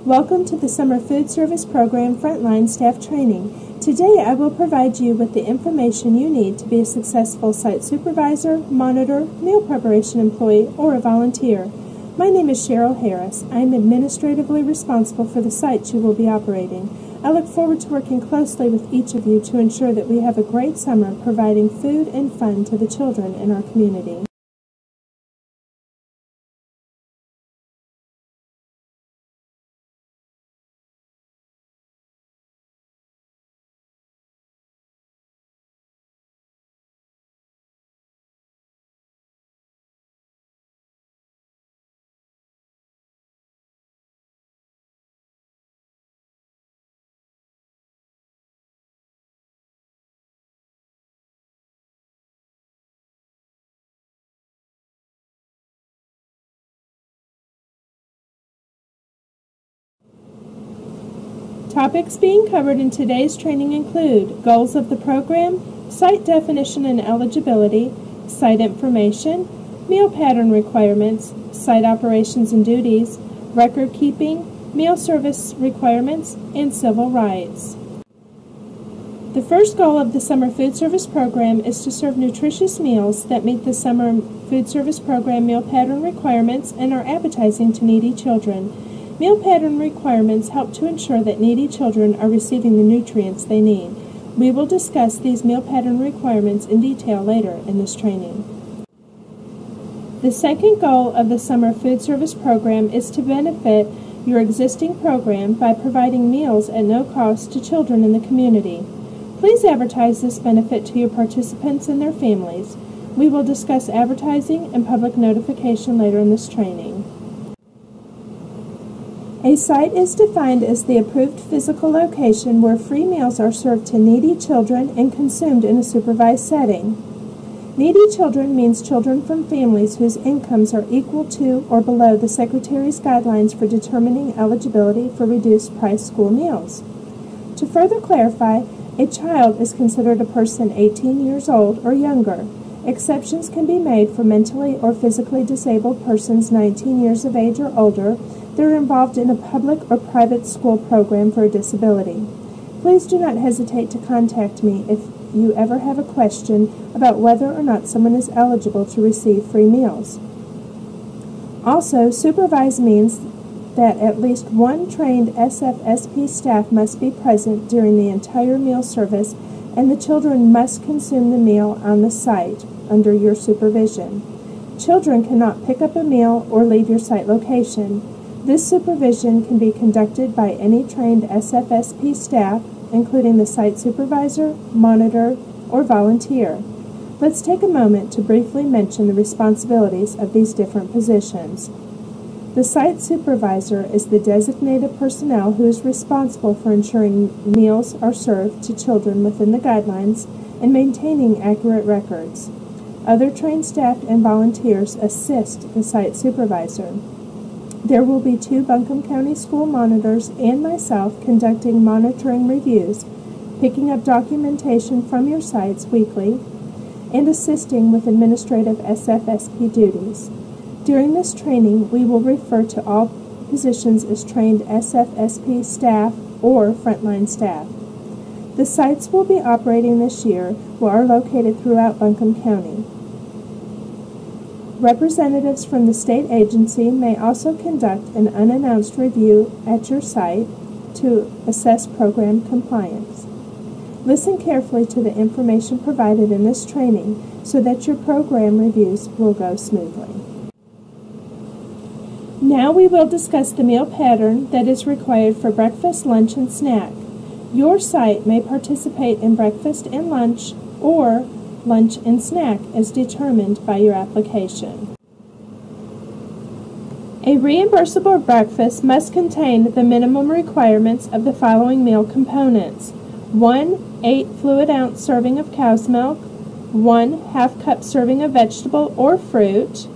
Welcome to the Summer Food Service Program Frontline Staff Training. Today I will provide you with the information you need to be a successful site supervisor, monitor, meal preparation employee, or a volunteer. My name is Cheryl Harris. I am administratively responsible for the sites you will be operating. I look forward to working closely with each of you to ensure that we have a great summer providing food and fun to the children in our community. Topics being covered in today's training include goals of the program, site definition and eligibility, site information, meal pattern requirements, site operations and duties, record keeping, meal service requirements, and civil rights. The first goal of the Summer Food Service Program is to serve nutritious meals that meet the Summer Food Service Program meal pattern requirements and are appetizing to needy children. Meal pattern requirements help to ensure that needy children are receiving the nutrients they need. We will discuss these meal pattern requirements in detail later in this training. The second goal of the Summer Food Service Program is to benefit your existing program by providing meals at no cost to children in the community. Please advertise this benefit to your participants and their families. We will discuss advertising and public notification later in this training. A site is defined as the approved physical location where free meals are served to needy children and consumed in a supervised setting. Needy children means children from families whose incomes are equal to or below the Secretary's guidelines for determining eligibility for reduced price school meals. To further clarify, a child is considered a person 18 years old or younger. Exceptions can be made for mentally or physically disabled persons 19 years of age or older that are involved in a public or private school program for a disability. Please do not hesitate to contact me if you ever have a question about whether or not someone is eligible to receive free meals. Also, supervise means that at least one trained SFSP staff must be present during the entire meal service, and the children must consume the meal on the site under your supervision. Children cannot pick up a meal or leave your site location. This supervision can be conducted by any trained SFSP staff, including the site supervisor, monitor, or volunteer. Let's take a moment to briefly mention the responsibilities of these different positions. The site supervisor is the designated personnel who is responsible for ensuring meals are served to children within the guidelines and maintaining accurate records. Other trained staff and volunteers assist the site supervisor. There will be 2 Buncombe County school monitors and myself conducting monitoring reviews, picking up documentation from your sites weekly, and assisting with administrative SFSP duties. During this training, we will refer to all positions as trained SFSP staff or frontline staff. The sites we'll be operating this year are located throughout Buncombe County. Representatives from the state agency may also conduct an unannounced review at your site to assess program compliance. Listen carefully to the information provided in this training so that your program reviews will go smoothly. Now we will discuss the meal pattern that is required for breakfast, lunch, and snack. Your site may participate in breakfast and lunch or lunch and snack as determined by your application. A reimbursable breakfast must contain the minimum requirements of the following meal components: 1 8-fluid-ounce serving of cow's milk, 1 half-cup serving of vegetable or fruit.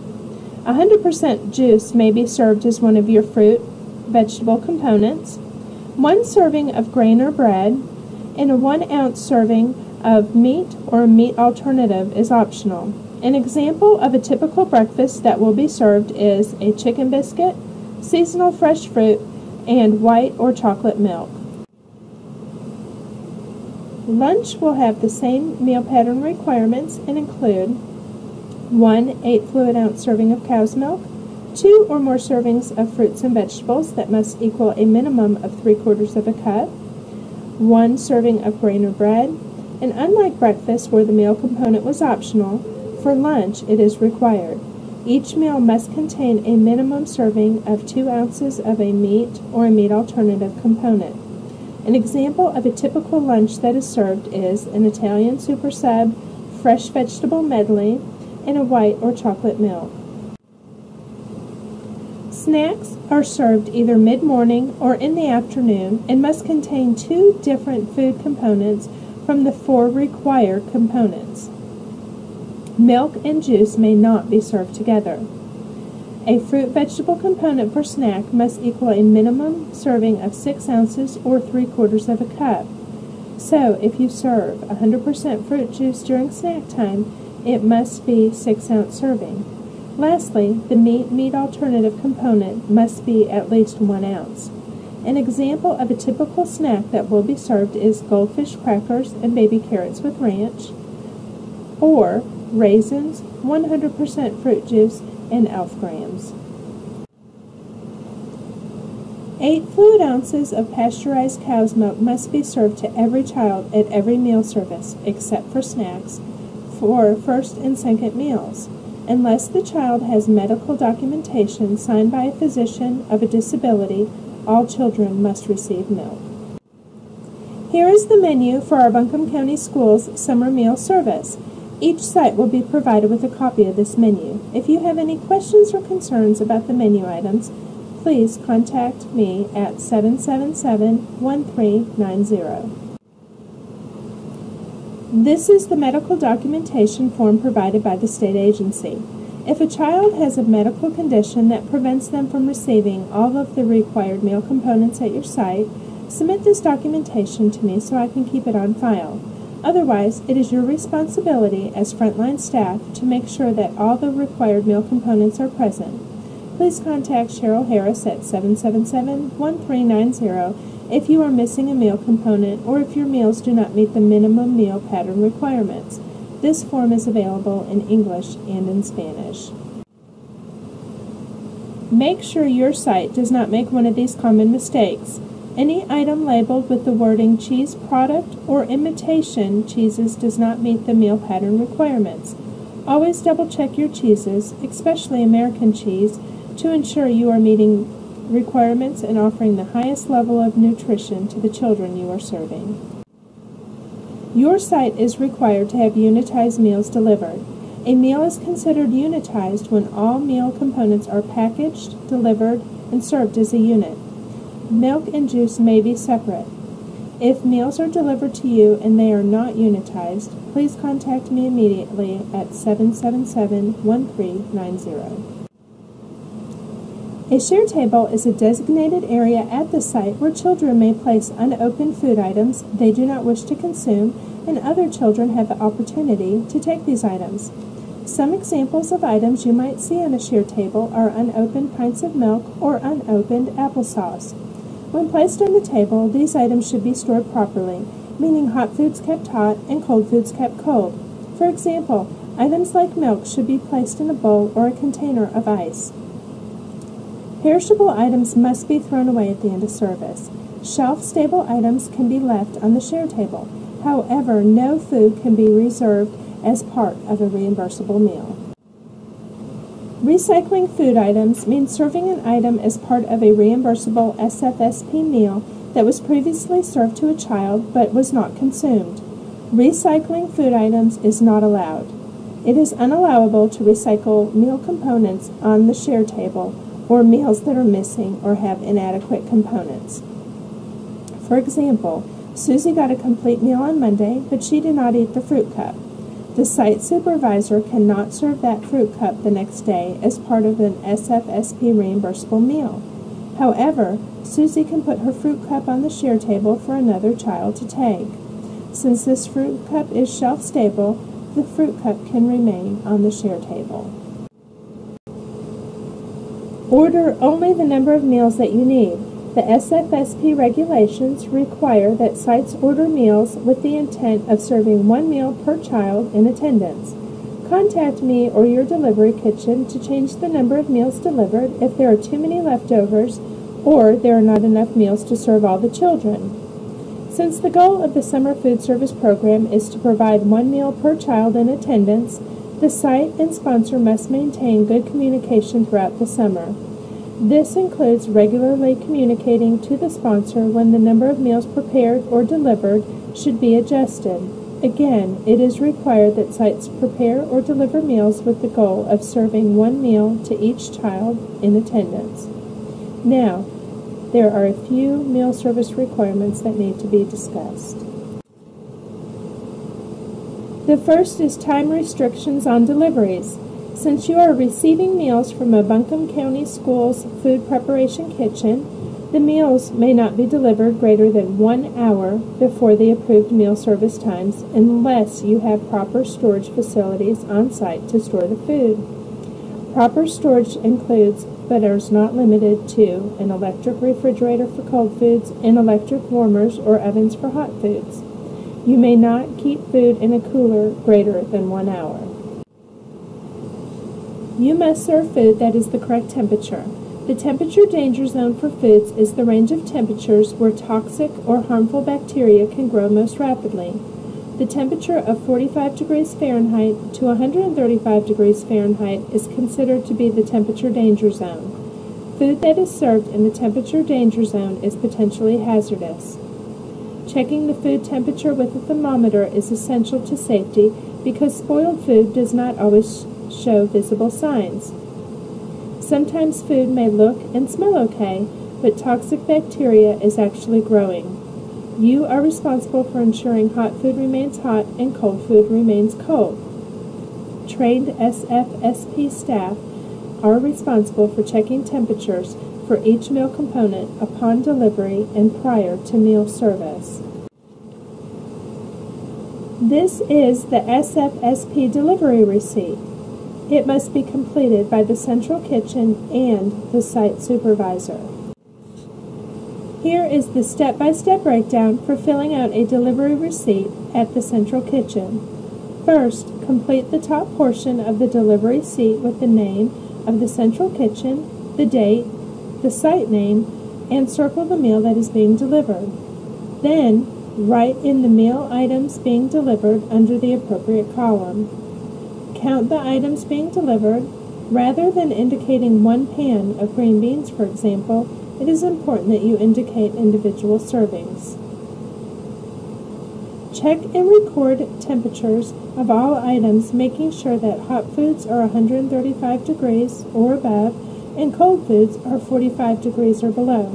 100% juice may be served as one of your fruit vegetable components, 1 serving of grain or bread, and a 1-ounce serving of meat or a meat alternative is optional. An example of a typical breakfast that will be served is a chicken biscuit, seasonal fresh fruit, and white or chocolate milk. Lunch will have the same meal pattern requirements and include 1 8 fluid ounce serving of cow's milk, 2 or more servings of fruits and vegetables that must equal a minimum of 3/4 of a cup, 1 serving of grain or bread, and unlike breakfast where the meal component was optional, for lunch it is required. Each meal must contain a minimum serving of 2 ounces of a meat or a meat alternative component. An example of a typical lunch that is served is an Italian super sub, fresh vegetable medley, and a white or chocolate milk. Snacks are served either mid-morning or in the afternoon and must contain 2 different food components from the 4 required components. Milk and juice may not be served together. A fruit-vegetable component for snack must equal a minimum serving of 6 ounces or 3/4 of a cup. So, if you serve 100% fruit juice during snack time, it must be 6-ounce serving. Lastly, the meat alternative component must be at least 1 ounce. An example of a typical snack that will be served is goldfish crackers and baby carrots with ranch, or raisins, 100% fruit juice, and elf grams. 8 fluid ounces of pasteurized cow's milk must be served to every child at every meal service, except for snacks, for first and second meals. Unless the child has medical documentation signed by a physician of a disability, all children must receive milk. Here is the menu for our Buncombe County Schools summer meal service. Each site will be provided with a copy of this menu. If you have any questions or concerns about the menu items, please contact me at 777-1390. This is the medical documentation form provided by the state agency. If a child has a medical condition that prevents them from receiving all of the required meal components at your site, submit this documentation to me so I can keep it on file. Otherwise, it is your responsibility as Frontline staff to make sure that all the required meal components are present. Please contact Cheryl Harris at 777-1390 if you are missing a meal component or if your meals do not meet the minimum meal pattern requirements. This form is available in English and in Spanish. Make sure your site does not make one of these common mistakes. Any item labeled with the wording cheese product or imitation cheeses does not meet the meal pattern requirements. Always double check your cheeses, especially American cheese, to ensure you are meeting requirements and offering the highest level of nutrition to the children you are serving. Your site is required to have unitized meals delivered. A meal is considered unitized when all meal components are packaged, delivered, and served as a unit. Milk and juice may be separate. If meals are delivered to you and they are not unitized, please contact me immediately at 777-1390. A share table is a designated area at the site where children may place unopened food items they do not wish to consume, and other children have the opportunity to take these items. Some examples of items you might see on a share table are unopened pints of milk or unopened applesauce. When placed on the table, these items should be stored properly, meaning hot foods kept hot and cold foods kept cold. For example, items like milk should be placed in a bowl or a container of ice. Perishable items must be thrown away at the end of service. Shelf-stable items can be left on the share table. However, no food can be reserved as part of a reimbursable meal. Recycling food items means serving an item as part of a reimbursable SFSP meal that was previously served to a child but was not consumed. Recycling food items is not allowed. It is unallowable to recycle meal components on the share table or meals that are missing or have inadequate components. For example, Susie got a complete meal on Monday, but she did not eat the fruit cup. The site supervisor cannot serve that fruit cup the next day as part of an SFSP reimbursable meal. However, Susie can put her fruit cup on the share table for another child to take. Since this fruit cup is shelf-stable, the fruit cup can remain on the share table. Order only the number of meals that you need. The SFSP regulations require that sites order meals with the intent of serving 1 meal per child in attendance. Contact me or your delivery kitchen to change the number of meals delivered if there are too many leftovers or there are not enough meals to serve all the children. Since the goal of the summer food service program is to provide 1 meal per child in attendance, the site and sponsor must maintain good communication throughout the summer. This includes regularly communicating to the sponsor when the number of meals prepared or delivered should be adjusted. Again, it is required that sites prepare or deliver meals with the goal of serving 1 meal to each child in attendance. Now, there are a few meal service requirements that need to be discussed. The first is time restrictions on deliveries. Since you are receiving meals from a Buncombe County Schools food preparation kitchen, the meals may not be delivered greater than 1 hour before the approved meal service times unless you have proper storage facilities on site to store the food. Proper storage includes, but is not limited to, an electric refrigerator for cold foods and electric warmers or ovens for hot foods. You may not keep food in a cooler greater than 1 hour. You must serve food that is the correct temperature. The temperature danger zone for foods is the range of temperatures where toxic or harmful bacteria can grow most rapidly. The temperature of 45 degrees Fahrenheit to 135 degrees Fahrenheit is considered to be the temperature danger zone. Food that is served in the temperature danger zone is potentially hazardous. Checking the food temperature with a thermometer is essential to safety because spoiled food does not always show visible signs. Sometimes food may look and smell okay, but toxic bacteria is actually growing. You are responsible for ensuring hot food remains hot and cold food remains cold. Trained SFSP staff are responsible for checking temperatures for each meal component upon delivery and prior to meal service. This is the SFSP delivery receipt. It must be completed by the central kitchen and the site supervisor. Here is the step-by-step breakdown for filling out a delivery receipt at the central kitchen. First, complete the top portion of the delivery receipt with the name of the central kitchen, the date, the site name, and circle the meal that is being delivered. Then, write in the meal items being delivered under the appropriate column. Count the items being delivered. Rather than indicating 1 pan of green beans, for example, it is important that you indicate individual servings. Check and record temperatures of all items, making sure that hot foods are 135 degrees or above and cold foods are 45 degrees or below.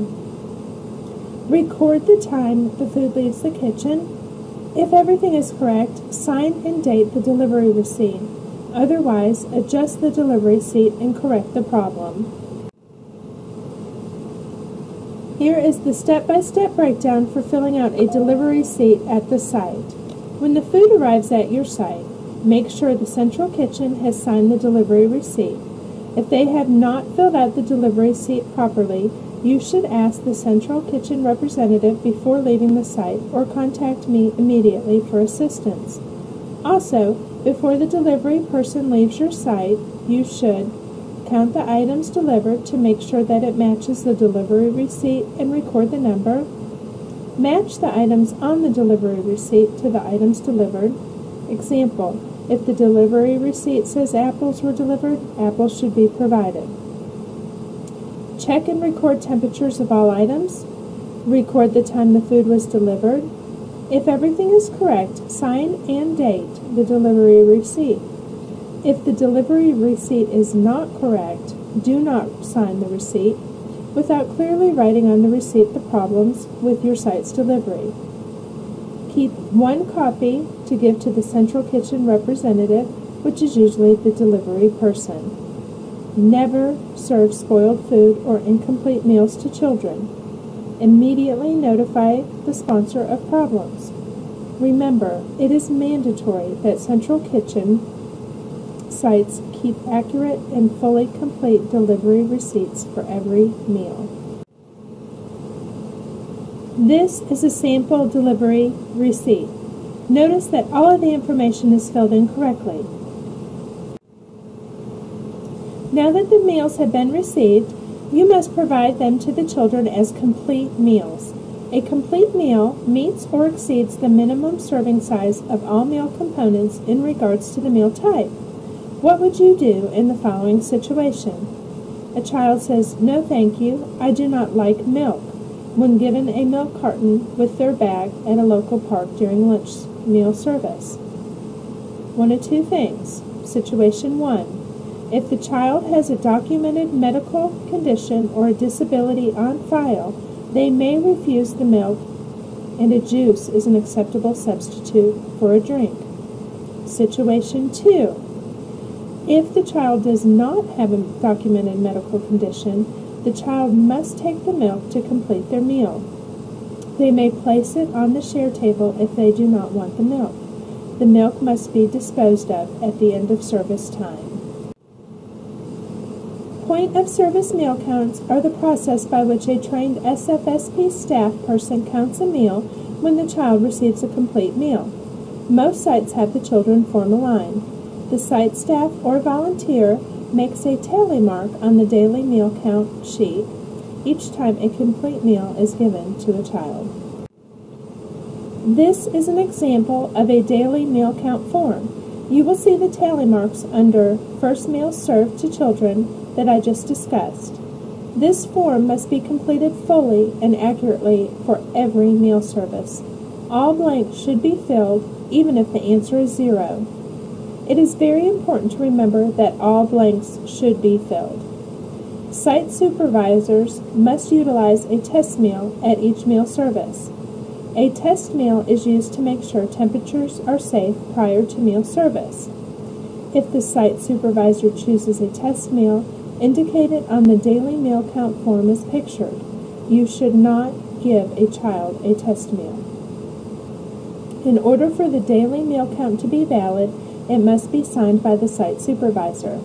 Record the time the food leaves the kitchen. If everything is correct, sign and date the delivery receipt. Otherwise, adjust the delivery receipt and correct the problem. Here is the step-by-step breakdown for filling out a delivery receipt at the site. When the food arrives at your site, make sure the central kitchen has signed the delivery receipt. If they have not filled out the delivery receipt properly, you should ask the central kitchen representative before leaving the site or contact me immediately for assistance. Also, before the delivery person leaves your site, you should count the items delivered to make sure that it matches the delivery receipt and record the number. Match the items on the delivery receipt to the items delivered. Example, if the delivery receipt says apples were delivered, apples should be provided. Check and record temperatures of all items. Record the time the food was delivered. If everything is correct, sign and date the delivery receipt. If the delivery receipt is not correct, do not sign the receipt without clearly writing on the receipt the problems with your site's delivery. Keep 1 copy to give to the central kitchen representative, which is usually the delivery person. Never serve spoiled food or incomplete meals to children. Immediately notify the sponsor of problems. Remember, it is mandatory that central kitchen sites keep accurate and fully complete delivery receipts for every meal. This is a sample delivery receipt. Notice that all of the information is filled in correctly. Now that the meals have been received, you must provide them to the children as complete meals. A complete meal meets or exceeds the minimum serving size of all meal components in regards to the meal type. What would you do in the following situation? A child says, "No thank you, I do not like milk," when given a milk carton with their bag at a local park during lunch meal service. One of two things. Situation 1. If the child has a documented medical condition or a disability on file, they may refuse the milk, and a juice is an acceptable substitute for a drink. Situation 2. If the child does not have a documented medical condition, the child must take the milk to complete their meal. They may place it on the share table if they do not want the milk. The milk must be disposed of at the end of service time. Point of service meal counts are the process by which a trained SFSP staff person counts a meal when the child receives a complete meal. Most sites have the children form a line. The site staff or volunteer makes a tally mark on the daily meal count sheet each time a complete meal is given to a child. This is an example of a daily meal count form. You will see the tally marks under First Meals Served to Children that I just discussed. This form must be completed fully and accurately for every meal service. All blanks should be filled, even if the answer is 0. It is very important to remember that all blanks should be filled. Site supervisors must utilize a test meal at each meal service. A test meal is used to make sure temperatures are safe prior to meal service. If the site supervisor chooses a test meal, indicated on the daily meal count form is pictured. You should not give a child a test meal. In order for the daily meal count to be valid, it must be signed by the site supervisor.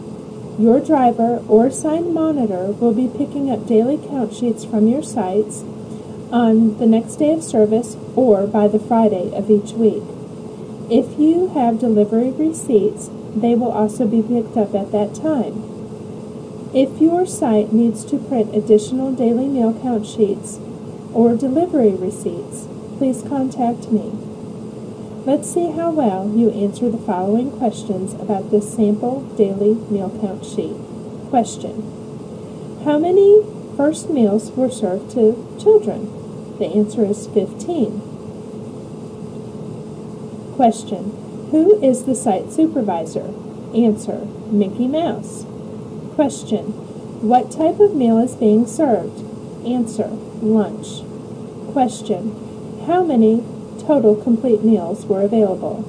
Your driver or assigned monitor will be picking up daily count sheets from your sites on the next day of service or by the Friday of each week. If you have delivery receipts, they will also be picked up at that time. If your site needs to print additional daily meal count sheets or delivery receipts, please contact me. Let's see how well you answer the following questions about this sample daily meal count sheet. Question: how many first meals were served to children? The answer is 15. Question: who is the site supervisor? Answer: Mickey Mouse. Question: what type of meal is being served? Answer: lunch. Question: how many total complete meals were available?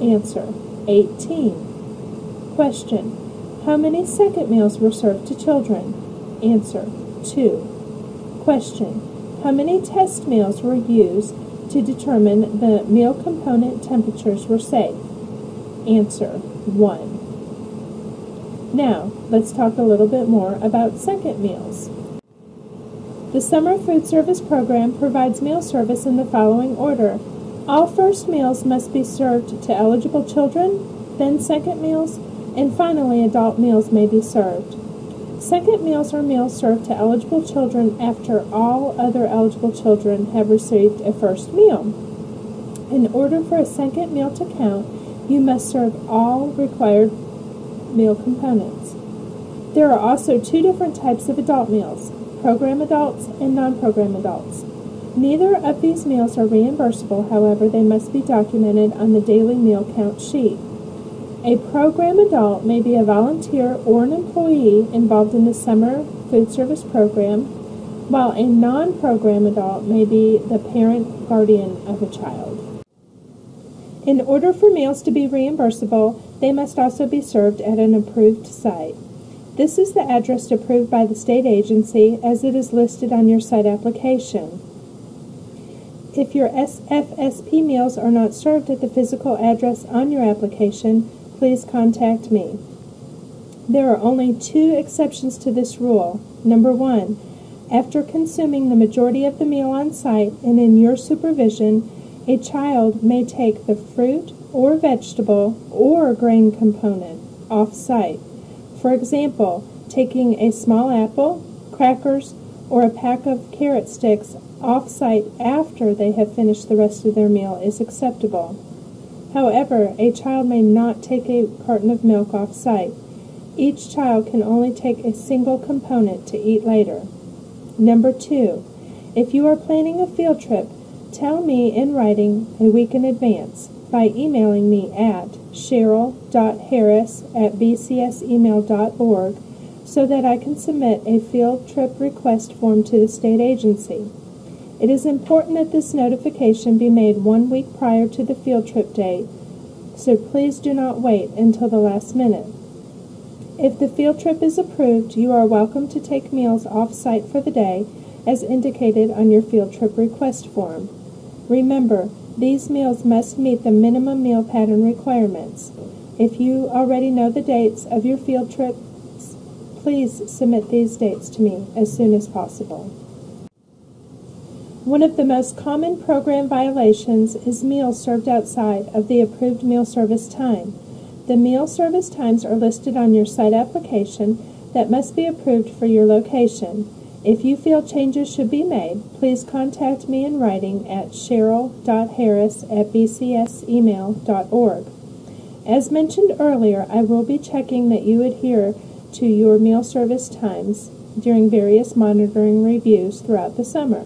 Answer: 18. Question: how many second meals were served to children? Answer: 2. Question: how many test meals were used to determine the meal component temperatures were safe? Answer: 1. Now, let's talk a little bit more about second meals. The Summer Food Service Program provides meal service in the following order. All first meals must be served to eligible children, then second meals, and finally adult meals may be served. Second meals are meals served to eligible children after all other eligible children have received a first meal. In order for a second meal to count, you must serve all required meal components. There are also 2 different types of adult meals: program adults and non-program adults. Neither of these meals are reimbursable, however, they must be documented on the daily meal count sheet. A program adult may be a volunteer or an employee involved in the Summer Food Service Program, while a non-program adult may be the parent guardian of a child. In order for meals to be reimbursable, they must also be served at an approved site. This is the address approved by the state agency as it is listed on your site application. If your SFSP meals are not served at the physical address on your application, please contact me. There are only 2 exceptions to this rule. Number 1, After consuming the majority of the meal on site and in your supervision, a child may take the fruit or vegetable or grain component off-site. For example, taking a small apple, crackers, or a pack of carrot sticks off-site after they have finished the rest of their meal is acceptable. However, a child may not take a carton of milk off-site. Each child can only take a single component to eat later. Number 2, if you are planning a field trip, tell me in writing a week in advance by emailing me at cheryl.harris@bcsemail.org so that I can submit a field trip request form to the state agency. It is important that this notification be made 1 week prior to the field trip date, so please do not wait until the last minute. If the field trip is approved, you are welcome to take meals off-site for the day, as indicated on your field trip request form. Remember, these meals must meet the minimum meal pattern requirements. If you already know the dates of your field trips, please submit these dates to me as soon as possible. One of the most common program violations is meals served outside of the approved meal service time. The meal service times are listed on your site application that must be approved for your location. If you feel changes should be made, please contact me in writing at cheryl.harris@bcsemail.org. As mentioned earlier, I will be checking that you adhere to your meal service times during various monitoring reviews throughout the summer.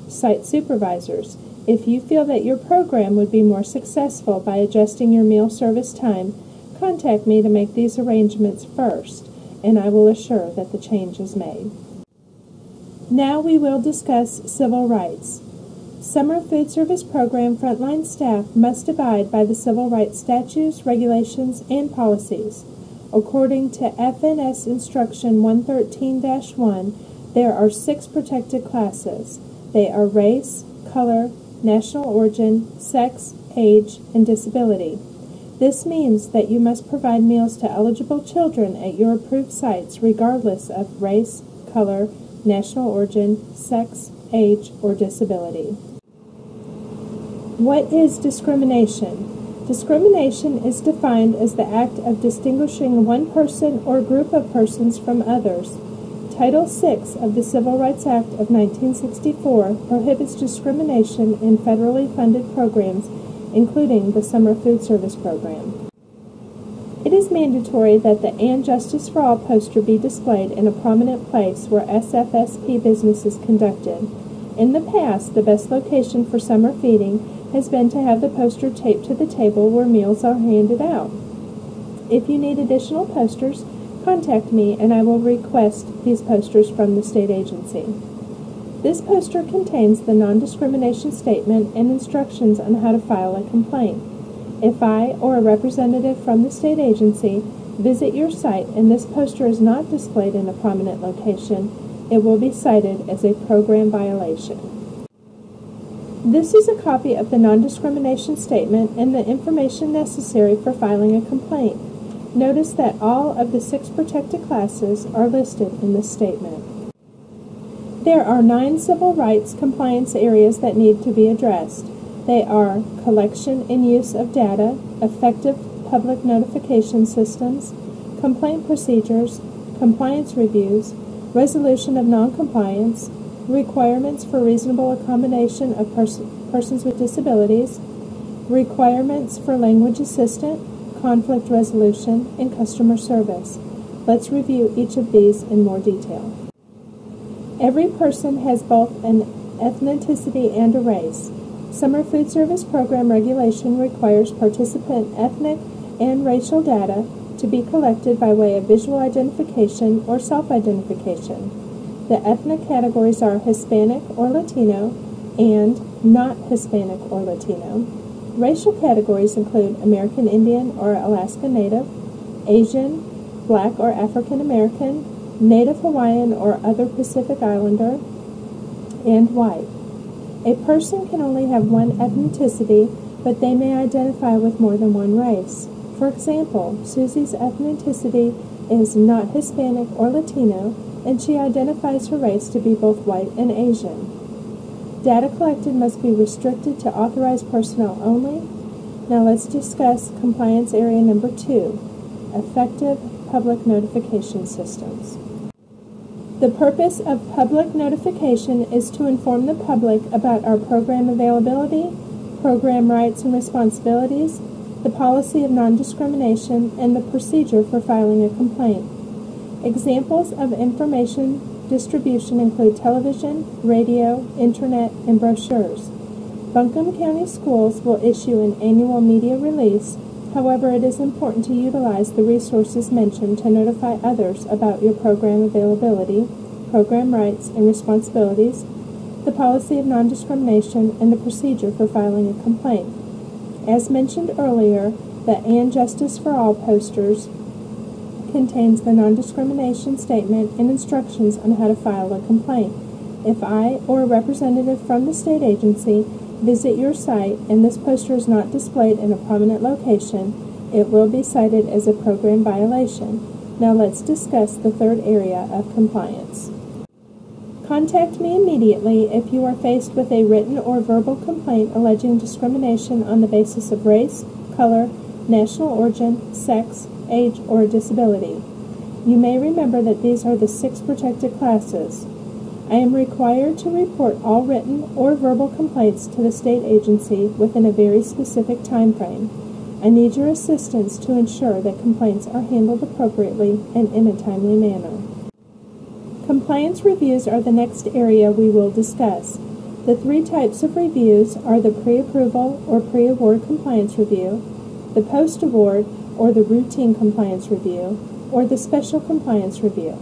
Site supervisors, if you feel that your program would be more successful by adjusting your meal service time, contact me to make these arrangements first, and I will assure that the change is made. Now we will discuss civil rights. Summer Food Service Program Frontline staff must abide by the civil rights statutes, regulations, and policies. According to FNS Instruction 113-1, there are 6 protected classes. They are race, color, national origin, sex, age, and disability. This means that you must provide meals to eligible children at your approved sites regardless of race, color, national origin, sex, age, or disability. What is discrimination? Discrimination is defined as the act of distinguishing one person or group of persons from others. Title VI of the Civil Rights Act of 1964 prohibits discrimination in federally funded programs, including the Summer Food Service Program. It is mandatory that the "And Justice for All" poster be displayed in a prominent place where SFSP business is conducted. In the past, the best location for summer feeding has been to have the poster taped to the table where meals are handed out. If you need additional posters, contact me and I will request these posters from the state agency. This poster contains the non-discrimination statement and instructions on how to file a complaint. If I or a representative from the state agency visit your site and this poster is not displayed in a prominent location, it will be cited as a program violation. This is a copy of the non-discrimination statement and the information necessary for filing a complaint. Notice that all of the 6 protected classes are listed in this statement. There are 9 civil rights compliance areas that need to be addressed. They are collection and use of data, effective public notification systems, complaint procedures, compliance reviews, resolution of noncompliance, requirements for reasonable accommodation of persons with disabilities, requirements for language assistant, conflict resolution, and customer service. Let's review each of these in more detail. Every person has both an ethnicity and a race. Summer Food Service Program regulation requires participant ethnic and racial data to be collected by way of visual identification or self-identification. The ethnic categories are Hispanic or Latino and not Hispanic or Latino. Racial categories include American Indian or Alaska Native, Asian, Black or African American, Native Hawaiian or other Pacific Islander, and white. A person can only have one ethnicity, but they may identify with more than one race. For example, Susie's ethnicity is not Hispanic or Latino, and she identifies her race to be both white and Asian. Data collected must be restricted to authorized personnel only. Now let's discuss compliance area number 2, effective public notification systems. The purpose of public notification is to inform the public about our program availability, program rights and responsibilities, the policy of non-discrimination, and the procedure for filing a complaint. Examples of information distribution include television, radio, internet, and brochures. Buncombe County Schools will issue an annual media release. However, it is important to utilize the resources mentioned to notify others about your program availability, program rights and responsibilities, the policy of non-discrimination, and the procedure for filing a complaint. As mentioned earlier, the And Justice for All posters contains the non-discrimination statement and instructions on how to file a complaint. If I or a representative from the state agency visit your site and this poster is not displayed in a prominent location, it will be cited as a program violation. Now let's discuss the third area of compliance. Contact me immediately if you are faced with a written or verbal complaint alleging discrimination on the basis of race, color, national origin, sex, age, or disability. You may remember that these are the 6 protected classes. I am required to report all written or verbal complaints to the state agency within a very specific time frame. I need your assistance to ensure that complaints are handled appropriately and in a timely manner. Compliance reviews are the next area we will discuss. The 3 types of reviews are the pre-approval or pre-award compliance review, the post-award or the routine compliance review, or the special compliance review.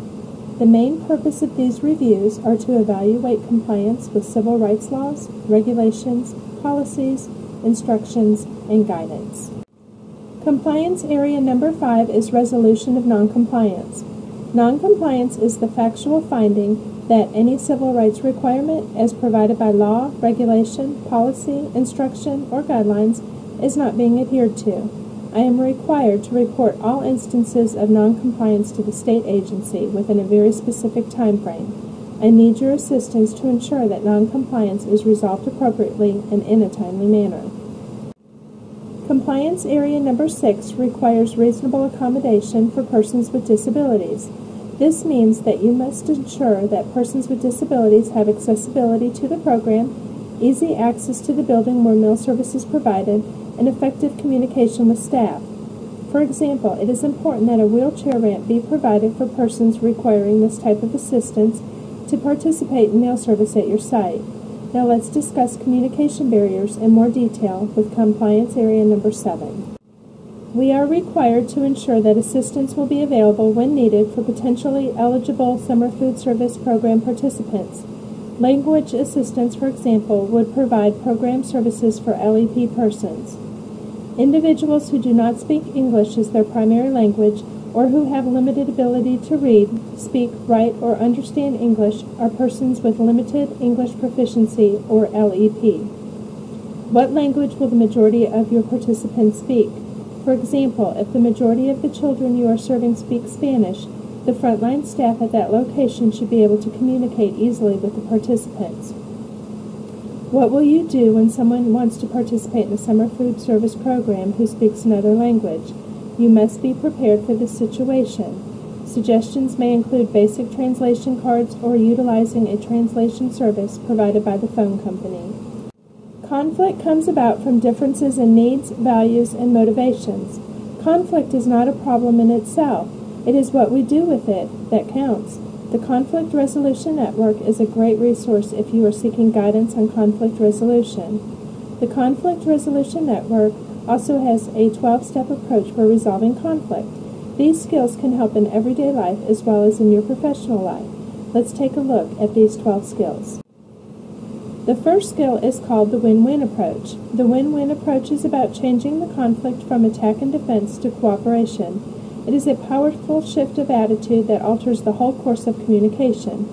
The main purpose of these reviews are to evaluate compliance with civil rights laws, regulations, policies, instructions, and guidance. Compliance area number 5 is resolution of noncompliance. Noncompliance is the factual finding that any civil rights requirement as provided by law, regulation, policy, instruction, or guidelines is not being adhered to. I am required to report all instances of noncompliance to the state agency within a very specific time frame. I need your assistance to ensure that noncompliance is resolved appropriately and in a timely manner. Compliance area number 6 requires reasonable accommodation for persons with disabilities. This means that you must ensure that persons with disabilities have accessibility to the program, easy access to the building where meal service is provided, and effective communication with staff. For example, it is important that a wheelchair ramp be provided for persons requiring this type of assistance to participate in meal service at your site. Now let's discuss communication barriers in more detail with compliance area number 7. We are required to ensure that assistance will be available when needed for potentially eligible summer food service program participants. Language assistance, for example, would provide program services for LEP persons. Individuals who do not speak English as their primary language or who have limited ability to read, speak, write, or understand English are persons with limited English proficiency, or LEP. What language will the majority of your participants speak? For example, if the majority of the children you are serving speak Spanish, the frontline staff at that location should be able to communicate easily with the participants. What will you do when someone wants to participate in a summer food service program who speaks another language? You must be prepared for this situation. Suggestions may include basic translation cards or utilizing a translation service provided by the phone company. Conflict comes about from differences in needs, values, and motivations. Conflict is not a problem in itself. It is what we do with it that counts. The Conflict Resolution Network is a great resource if you are seeking guidance on conflict resolution. The Conflict Resolution Network also has a 12-step approach for resolving conflict. These skills can help in everyday life as well as in your professional life. Let's take a look at these 12 skills. The first skill is called the win-win approach. The win-win approach is about changing the conflict from attack and defense to cooperation. It is a powerful shift of attitude that alters the whole course of communication.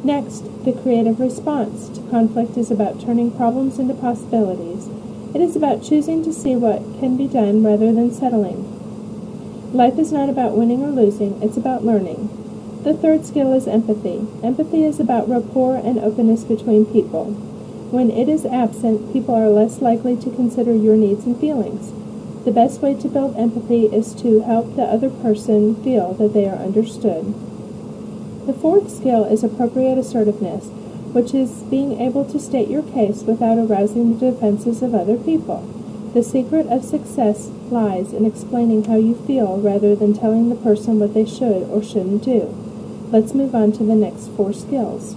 Next, the creative response to conflict is about turning problems into possibilities. It is about choosing to see what can be done rather than settling. Life is not about winning or losing, it's about learning. The third skill is empathy. Empathy is about rapport and openness between people. When it is absent, people are less likely to consider your needs and feelings. The best way to build empathy is to help the other person feel that they are understood. The fourth skill is appropriate assertiveness, which is being able to state your case without arousing the defenses of other people. The secret of success lies in explaining how you feel rather than telling the person what they should or shouldn't do. Let's move on to the next 4 skills.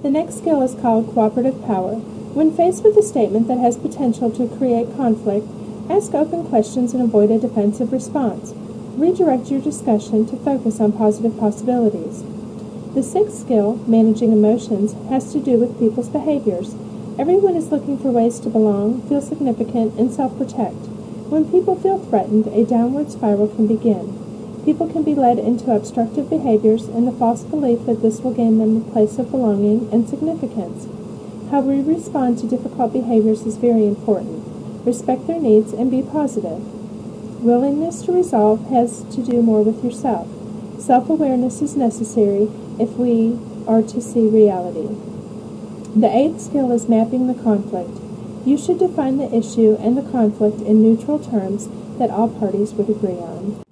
The next skill is called cooperative power. When faced with a statement that has potential to create conflict, ask open questions and avoid a defensive response. Redirect your discussion to focus on positive possibilities. The sixth skill, managing emotions, has to do with people's behaviors. Everyone is looking for ways to belong, feel significant, and self-protect. When people feel threatened, a downward spiral can begin. People can be led into obstructive behaviors in the false belief that this will gain them a place of belonging and significance. How we respond to difficult behaviors is very important. Respect their needs and be positive. Willingness to resolve has to do more with yourself. Self-awareness is necessary if we are to see reality. The eighth skill is mapping the conflict. You should define the issue and the conflict in neutral terms that all parties would agree on.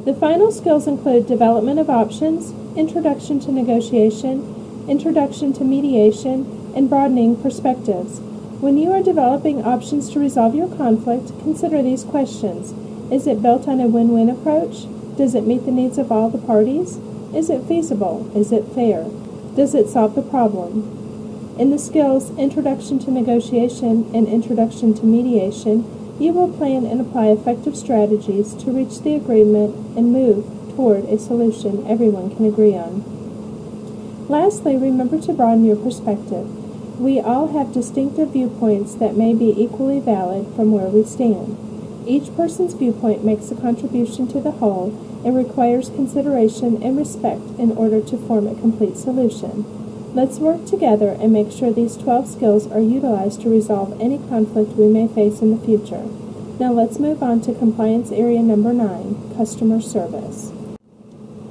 The final skills include development of options, introduction to negotiation, introduction to mediation, and broadening perspectives. When you are developing options to resolve your conflict, consider these questions. Is it built on a win-win approach? Does it meet the needs of all the parties? Is it feasible? Is it fair? Does it solve the problem? In the skills Introduction to Negotiation and Introduction to Mediation, you will plan and apply effective strategies to reach the agreement and move toward a solution everyone can agree on. Lastly, remember to broaden your perspective. We all have distinctive viewpoints that may be equally valid from where we stand. Each person's viewpoint makes a contribution to the whole and requires consideration and respect in order to form a complete solution. Let's work together and make sure these 12 skills are utilized to resolve any conflict we may face in the future. Now let's move on to compliance area number 9, customer service.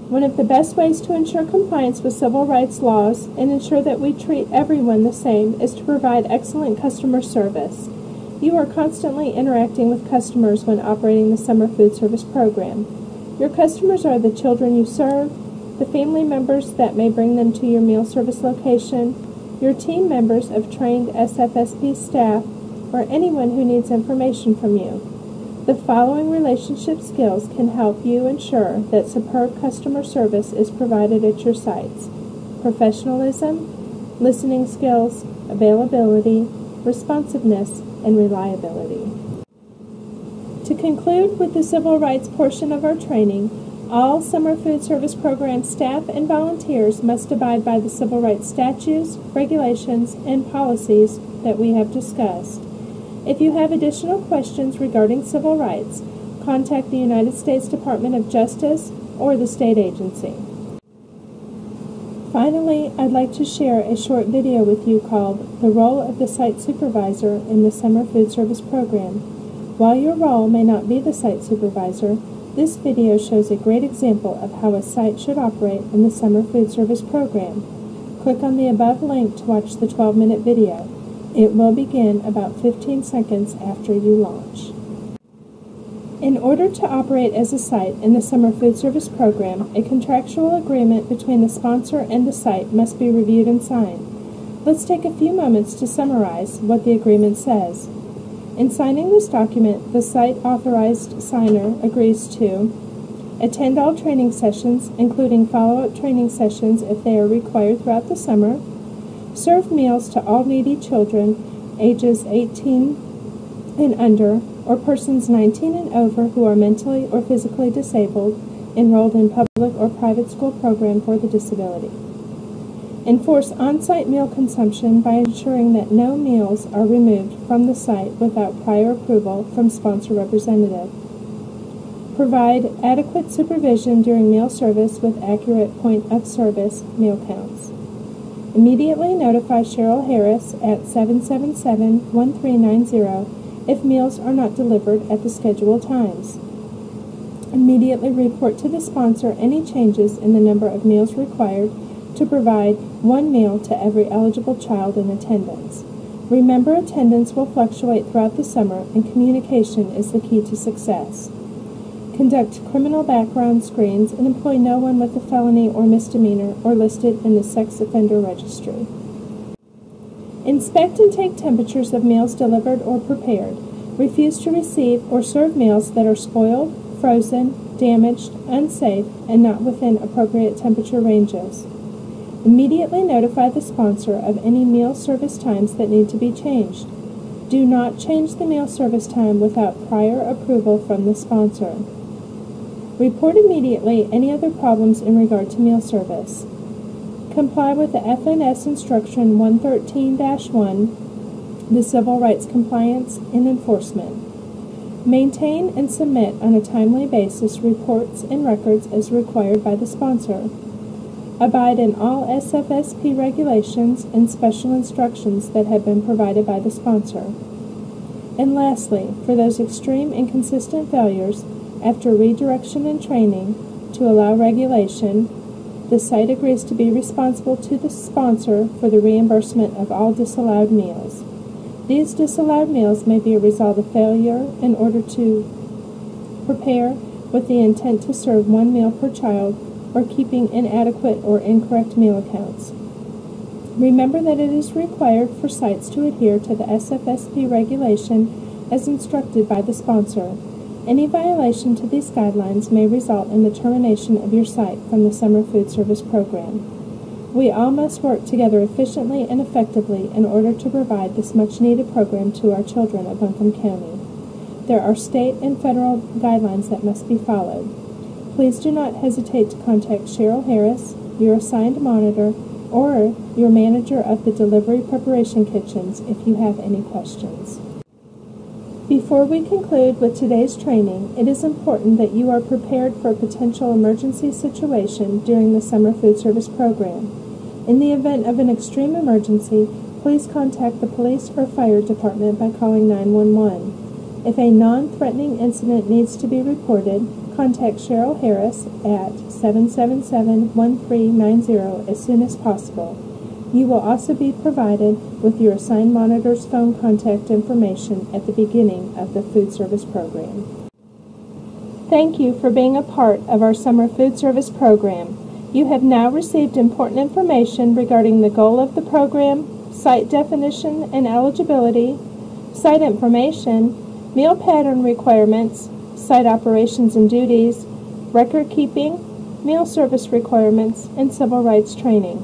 One of the best ways to ensure compliance with civil rights laws and ensure that we treat everyone the same is to provide excellent customer service. You are constantly interacting with customers when operating the summer food service program. Your customers are the children you serve, the family members that may bring them to your meal service location, your team members of trained SFSP staff, or anyone who needs information from you. The following relationship skills can help you ensure that superb customer service is provided at your sites: professionalism, listening skills, availability, responsiveness, and reliability. To conclude with the civil rights portion of our training, all summer food service program staff and volunteers must abide by the civil rights statutes, regulations, and policies that we have discussed. If you have additional questions regarding civil rights, contact the United States Department of Justice or the state agency. Finally, I'd like to share a short video with you called The Role of the Site Supervisor in the Summer Food Service Program. While your role may not be the site supervisor, this video shows a great example of how a site should operate in the Summer Food Service Program. Click on the above link to watch the 12-minute video. It will begin about 15 seconds after you launch. In order to operate as a site in the Summer Food Service Program, a contractual agreement between the sponsor and the site must be reviewed and signed. Let's take a few moments to summarize what the agreement says. In signing this document, the site authorized signer agrees to attend all training sessions, including follow-up training sessions if they are required throughout the summer, serve meals to all needy children ages 18 and under, or persons 19 and over who are mentally or physically disabled, enrolled in public or private school program for the disability. Enforce on-site meal consumption by ensuring that no meals are removed from the site without prior approval from sponsor representative. Provide adequate supervision during meal service with accurate point-of-service meal counts. Immediately notify Cheryl Harris at 777-1390 if meals are not delivered at the scheduled times. Immediately report to the sponsor any changes in the number of meals required to provide one meal to every eligible child in attendance. Remember, attendance will fluctuate throughout the summer, and communication is the key to success. Conduct criminal background screens and employ no one with a felony or misdemeanor or listed in the sex offender registry. Inspect and take temperatures of meals delivered or prepared. Refuse to receive or serve meals that are spoiled, frozen, damaged, unsafe, and not within appropriate temperature ranges. Immediately notify the sponsor of any meal service times that need to be changed. Do not change the meal service time without prior approval from the sponsor. Report immediately any other problems in regard to meal service. Comply with the FNS Instruction 113-1, the Civil Rights Compliance and Enforcement. Maintain and submit on a timely basis reports and records as required by the sponsor. Abide in all SFSP regulations and special instructions that have been provided by the sponsor. And lastly, for those extreme and consistent failures, after redirection and training to allow regulation, the site agrees to be responsible to the sponsor for the reimbursement of all disallowed meals. These disallowed meals may be a result of failure in order to prepare with the intent to serve one meal per child or keeping inadequate or incorrect meal accounts. Remember that it is required for sites to adhere to the SFSP regulation as instructed by the sponsor. Any violation to these guidelines may result in the termination of your site from the Summer Food Service Program. We all must work together efficiently and effectively in order to provide this much-needed program to our children of Buncombe County. There are state and federal guidelines that must be followed. Please do not hesitate to contact Cheryl Harris, your assigned monitor, or your manager of the Delivery Preparation Kitchens if you have any questions. Before we conclude with today's training, it is important that you are prepared for a potential emergency situation during the Summer Food Service Program. In the event of an extreme emergency, please contact the police or fire department by calling 911. If a non-threatening incident needs to be reported, contact Cheryl Harris at 777-1390 as soon as possible. You will also be provided with your assigned monitor's phone contact information at the beginning of the food service program. Thank you for being a part of our Summer Food Service Program. You have now received important information regarding the goal of the program, site definition and eligibility, site information, meal pattern requirements, site operations and duties, record keeping, meal service requirements, and civil rights training.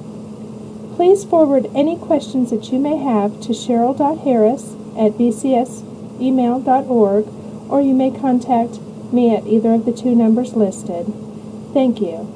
Please forward any questions that you may have to cheryl.harris@bcsemail.org, or you may contact me at either of the two numbers listed. Thank you.